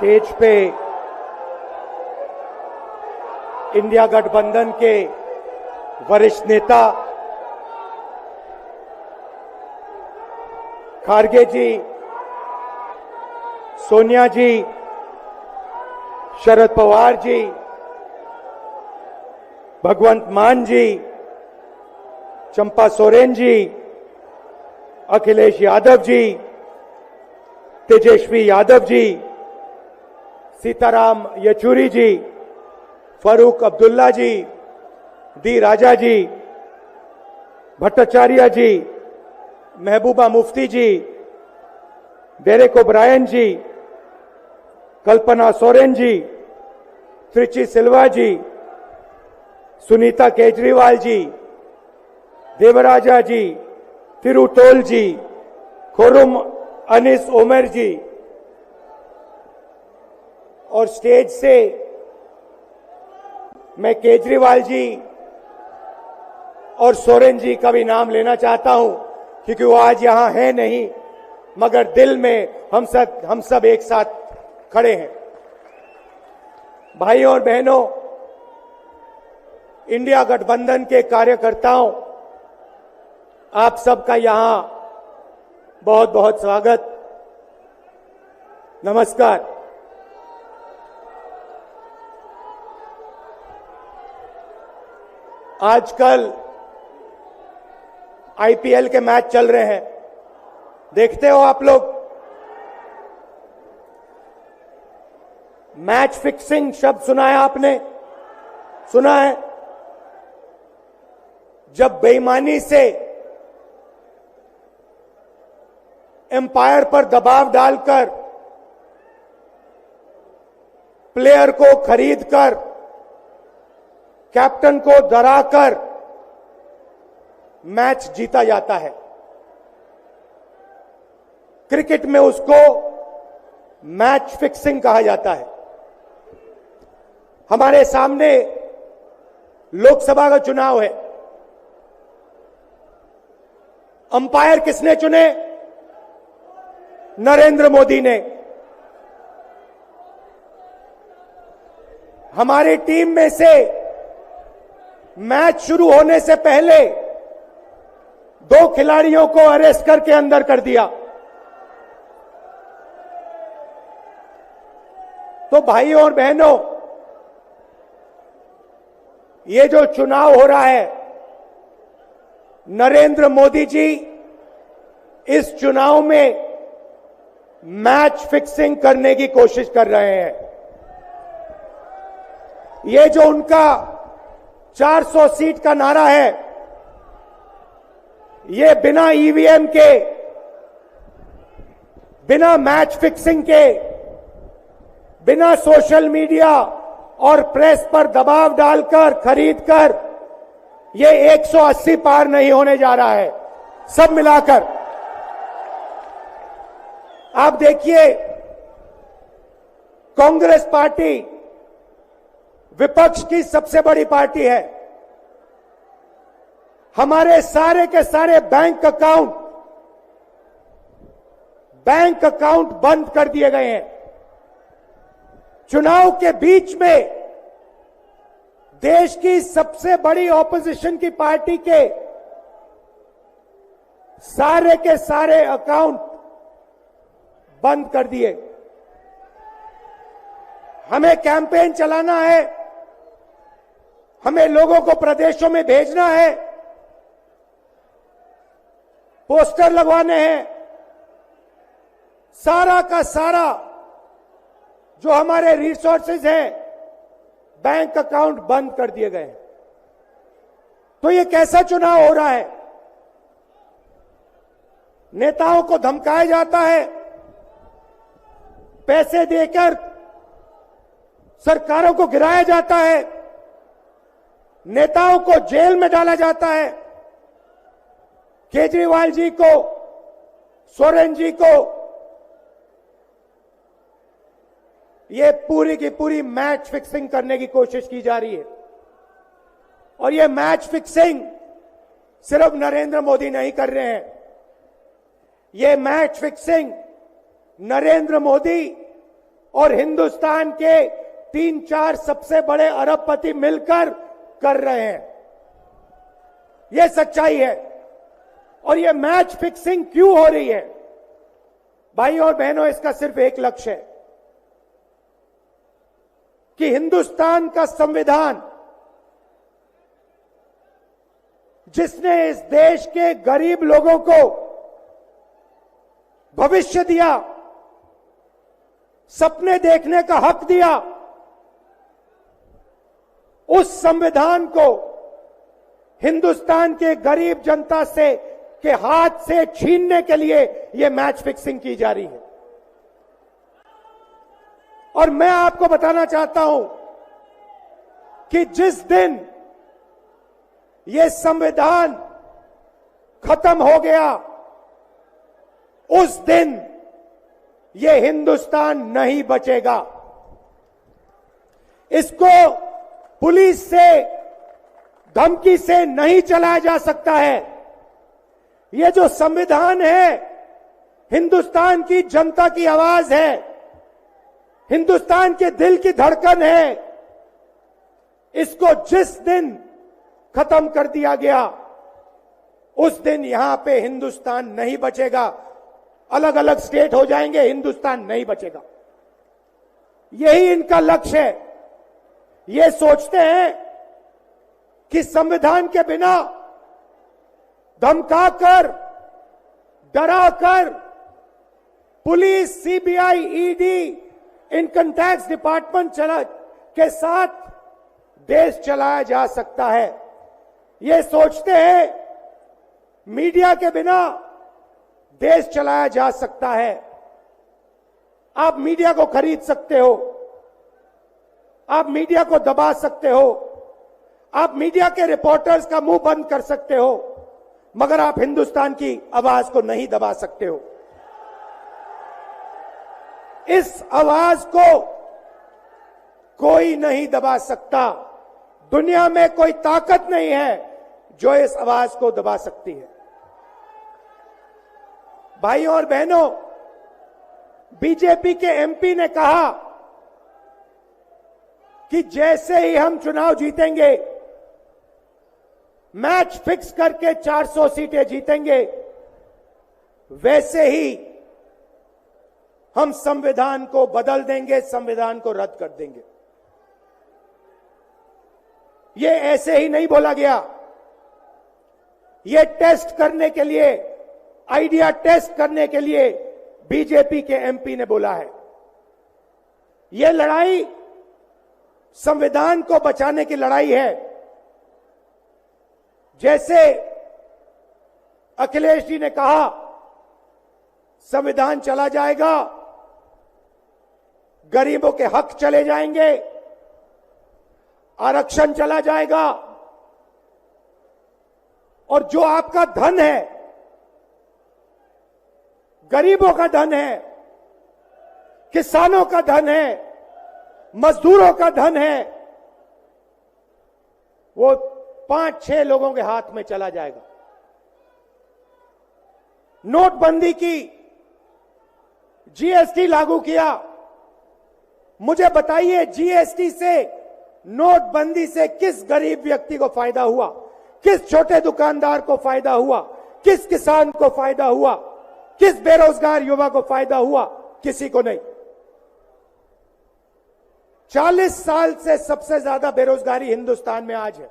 Stage पे India गठबंधन के वरिष्ठ नेता खारगे जी, सोनिया जी, शरद पवार जी, भगवंत मान जी, चंपा सोरेन जी, अखिलेश यादव जी, तेजस्वी यादव जी, सीताराम येचुरी जी, फारूक अब्दुल्ला जी, डी राजा जी, भट्टाचार्य जी, महबूबा मुफ्ती जी, डेरेक ओब्रायन जी, कल्पना सोरेन जी, त्रिची सिल्वा जी, सुनीता केजरीवाल जी, देवराजा जी, तिरुतोल जी, खुरुम अनिस उमर जी, और स्टेज से मैं केजरीवाल जी और सोरेन जी का भी नाम लेना चाहता हूं, क्योंकि वो आज यहां है नहीं, मगर दिल में हम सब एक साथ खड़े हैं। भाइयों और बहनों, इंडिया गठबंधन के कार्यकर्ताओं, आप सबका यहां बहुत बहुत स्वागत, नमस्कार। आजकल आईपीएल के मैच चल रहे हैं, देखते हो आप लोग। मैच फिक्सिंग शब्द सुना है आपने? सुना है? जब बेईमानी से एम्पायर पर दबाव डालकर प्लेयर को खरीदकर कैप्टन को डराकर मैच जीता जाता है। क्रिकेट में उसको मैच फिक्सिंग कहा जाता है। हमारे सामने लोकसभा का चुनाव है। अंपायर किसने चुने? नरेंद्र मोदी ने। हमारी टीम में से मैच शुरू होने से पहले 2 खिलाड़ियों को अरेस्ट करके अंदर कर दिया। तो भाइयों और बहनों, ये जो चुनाव हो रहा है, नरेंद्र मोदी जी इस चुनाव में मैच फिक्सिंग करने की कोशिश कर रहे हैं। ये जो उनका 400 सीट का नारा है, ये बिना ईवीएम के, बिना मैच फिक्सिंग के, बिना सोशल मीडिया और प्रेस पर दबाव डालकर खरीदकर, ये 180 पार नहीं होने जा रहा है। सब मिलाकर आप देखिए, कांग्रेस पार्टी विपक्ष की सबसे बड़ी पार्टी है। हमारे सारे के सारे बैंक अकाउंट बंद कर दिए गए हैं। चुनाव के बीच में देश की सबसे बड़ी ऑपोजिशन की पार्टी के सारे अकाउंट बंद कर दिए। हमें कैंपेन चलाना है, हमें लोगों को प्रदेशों में भेजना है, पोस्टर लगवाने हैं। सारा का सारा जो हमारे रिसोर्सेज हैं, बैंक अकाउंट बंद कर दिए गए। तो ये कैसा चुनाव हो रहा है? नेताओं को धमकाया जाता है, पैसे देकर सरकारों को गिराया जाता है, नेताओं को जेल में डाला जाता है। केजरीवाल जी को, सोरेन जी को ये पूरी की पूरी मैच फिक्सिंग करने की कोशिश की जा रही है। और ये मैच फिक्सिंग सिर्फ नरेंद्र मोदी नहीं कर रहे हैं। ये मैच फिक्सिंग नरेंद्र मोदी और हिंदुस्तान के 3-4 सबसे बड़े अरबपति मिलकर कर रहे हैं। यह सच्चाई है। और यह मैच फिक्सिंग क्यों हो रही है? भाइयों और बहनों, इसका सिर्फ एक लक्ष्य है कि हिंदुस्तान का संविधान, जिसने इस देश के गरीब लोगों को भविष्य दिया, सपने देखने का हक दिया, उस संविधान को हिंदुस्तान के गरीब जनता से के हाथ से छीनने के लिए यह मैच फिक्सिंग की जा रही है। और मैं आपको बताना चाहता हूं कि जिस दिन यह संविधान खत्म हो गया, उस दिन यह हिंदुस्तान नहीं बचेगा। इसको पुलिस से, धमकी से नहीं चलाया जा सकता है। यह जो संविधान है, हिंदुस्तान की जनता की आवाज है, हिंदुस्तान के दिल की धड़कन है। इसको जिस दिन खत्म कर दिया गया, उस दिन यहां पे हिंदुस्तान नहीं बचेगा। अलग अलग स्टेट हो जाएंगे, हिंदुस्तान नहीं बचेगा। यही इनका लक्ष्य है। ये सोचते हैं कि संविधान के बिना धमकाकर, डराकर police, CBI, ED, income tax department के साथ देश चलाया जा सकता है। ये सोचते हैं मीडिया के बिना देश चलाया जा सकता है। आप मीडिया को खरीद सकते हो, आप मीडिया को दबा सकते हो, आप मीडिया के रिपोर्टर्स का मुंह बंद कर सकते हो, मगर आप हिंदुस्तान की आवाज को नहीं दबा सकते हो। इस आवाज को कोई नहीं दबा सकता। दुनिया में कोई ताकत नहीं है जो इस आवाज को दबा सकती है। भाइयों और बहनों, बीजेपी के एमपी ने कहा कि जैसे ही हम चुनाव जीतेंगे, मैच फिक्स करके 400 सीटें जीतेंगे, वैसे ही हम संविधान को बदल देंगे, संविधान को रद्द कर देंगे। ये ऐसे ही नहीं बोला गया। ये टेस्ट करने के लिए, आइडिया टेस्ट करने के लिए बीजेपी के एमपी ने बोला है। ये लड़ाई संविधान को बचाने की लड़ाई है। जैसे अखिलेश जी ने कहा, संविधान चला जाएगा, गरीबों के हक चले जाएंगे, आरक्षण चला जाएगा, और जो आपका धन है, गरीबों का धन है, किसानों का धन है, मजदूरों का धन है, वो 5-6 लोगों के हाथ में चला जाएगा। नोटबंदी की, जीएसटी लागू किया। मुझे बताइए, जीएसटी से, नोटबंदी से किस गरीब व्यक्ति को फायदा हुआ? किस छोटे दुकानदार को फायदा हुआ? किस किसान को फायदा हुआ? किस बेरोजगार युवा को फायदा हुआ? किसी को नहीं। 40 साल से सबसे ज्यादा बेरोजगारी हिंदुस्तान में आज है।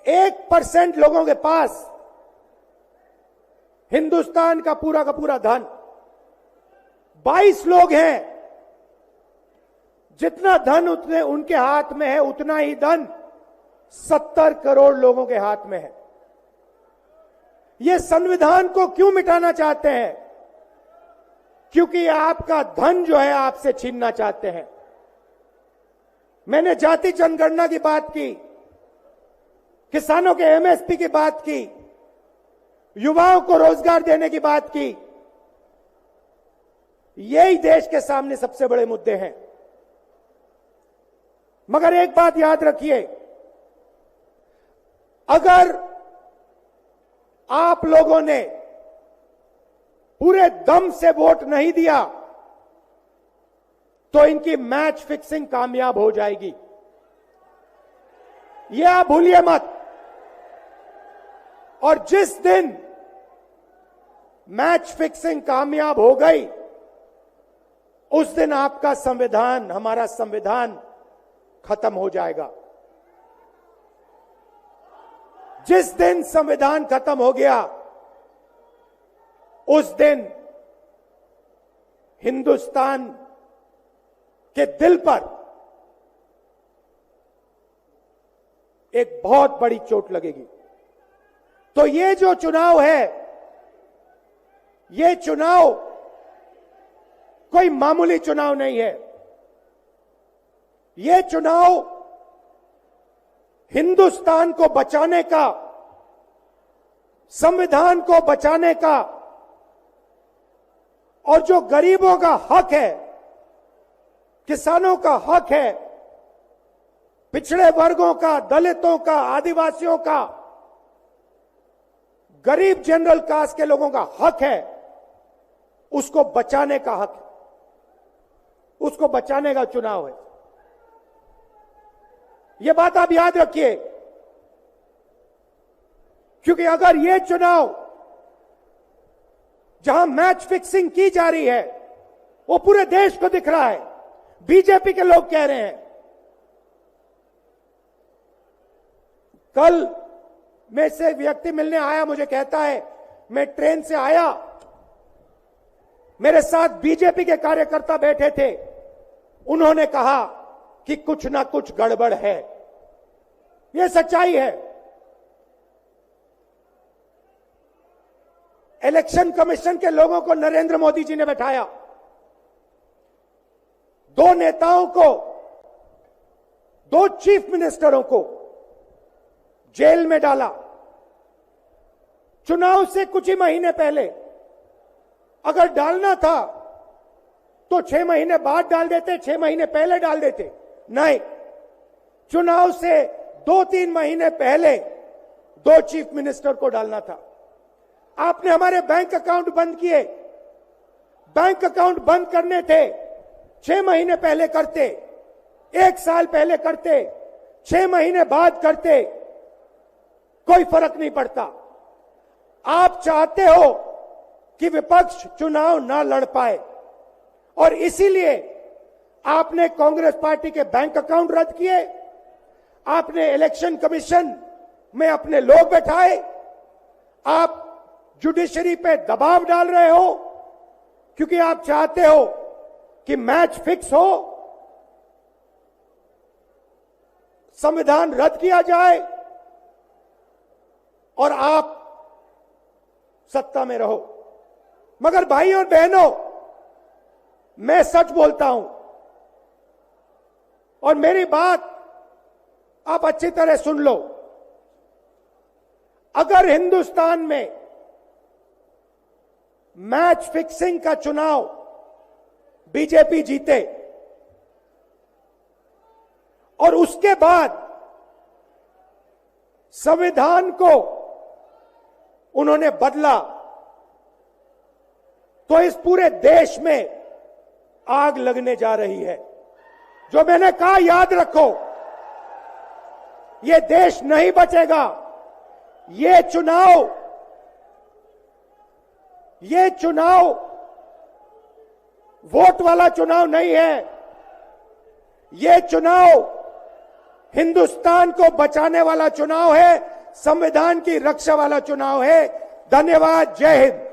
1% लोगों के पास हिंदुस्तान का पूरा धन, 22 लोग हैं। जितना धन उतने उनके हाथ में है, उतना ही धन 70 करोड़ लोगों के हाथ में है। ये संविधान को क्यों मिटाना चाहते हैं? क्योंकि आपका धन जो है आपसे छीनना चाहते हैं। मैंने जाति जनगणना की बात की, किसानों के एमएसपी की बात की, युवाओं को रोजगार देने की बात की। यही देश के सामने सबसे बड़े मुद्दे हैं। मगर एक बात याद रखिए, अगर आप लोगों ने पूरे दम से वोट नहीं दिया तो इनकी मैच फिक्सिंग कामयाब हो जाएगी। यह आप भूलिए मत। और जिस दिन मैच फिक्सिंग कामयाब हो गई, उस दिन आपका संविधान, हमारा संविधान खत्म हो जाएगा। जिस दिन संविधान खत्म हो गया, उस दिन हिंदुस्तान के दिल पर एक बहुत बड़ी चोट लगेगी। तो ये जो चुनाव है, ये चुनाव कोई मामूली चुनाव नहीं है। ये चुनाव हिंदुस्तान को बचाने का, संविधान को बचाने का, और जो गरीबों का हक है, किसानों का हक है, पिछड़े वर्गों का, दलितों का, आदिवासियों का, गरीब जनरल कास्ट के लोगों का हक है, उसको बचाने का हक है, उसको बचाने का चुनाव है। यह बात आप याद रखिए, क्योंकि अगर यह चुनाव जहां मैच फिक्सिंग की जा रही है, वो पूरे देश को दिख रहा है, बीजेपी के लोग कह रहे हैं। कल में से व्यक्ति मिलने आया, मुझे कहता है मैं ट्रेन से आया, मेरे साथ बीजेपी के कार्यकर्ता बैठे थे, उन्होंने कहा कि कुछ ना कुछ गड़बड़ है। यह सच्चाई है। इलेक्शन कमीशन के लोगों को नरेंद्र मोदी जी ने बैठाया, दो नेताओं को, दो चीफ मिनिस्टरों को जेल में डाला। चुनाव से कुछ ही महीने पहले अगर डालना था तो 6 महीने बाद डाल देते, 6 महीने पहले डाल देते। नहीं, चुनाव से 2-3 महीने पहले 2 चीफ मिनिस्टर को डालना था। आपने हमारे बैंक अकाउंट बंद किए। बैंक अकाउंट बंद करने थे, 6 महीने पहले करते, 1 साल पहले करते, 6 महीने बाद करते, कोई फर्क नहीं पड़ता। आप चाहते हो कि विपक्ष चुनाव ना लड़ पाए, और इसीलिए आपने कांग्रेस पार्टी के बैंक अकाउंट रद्द किए, आपने इलेक्शन कमीशन में अपने लोग बैठाए, आप जुडिशरी पे दबाव डाल रहे हो, क्योंकि आप चाहते हो कि मैच फिक्स हो, संविधान रद्द किया जाए और आप सत्ता में रहो। मगर भाई और बहनों, मैं सच बोलता हूं, और मेरी बात आप अच्छी तरह सुन लो। अगर हिंदुस्तान में मैच फिक्सिंग का चुनाव बीजेपी जीते और उसके बाद संविधान को उन्होंने बदला, तो इस पूरे देश में आग लगने जा रही है। जो मैंने कहा याद रखो, ये देश नहीं बचेगा। ये चुनाव वोट वाला चुनाव नहीं है। ये चुनाव हिंदुस्तान को बचाने वाला चुनाव है, संविधान की रक्षा वाला चुनाव है। धन्यवाद। जय हिंद।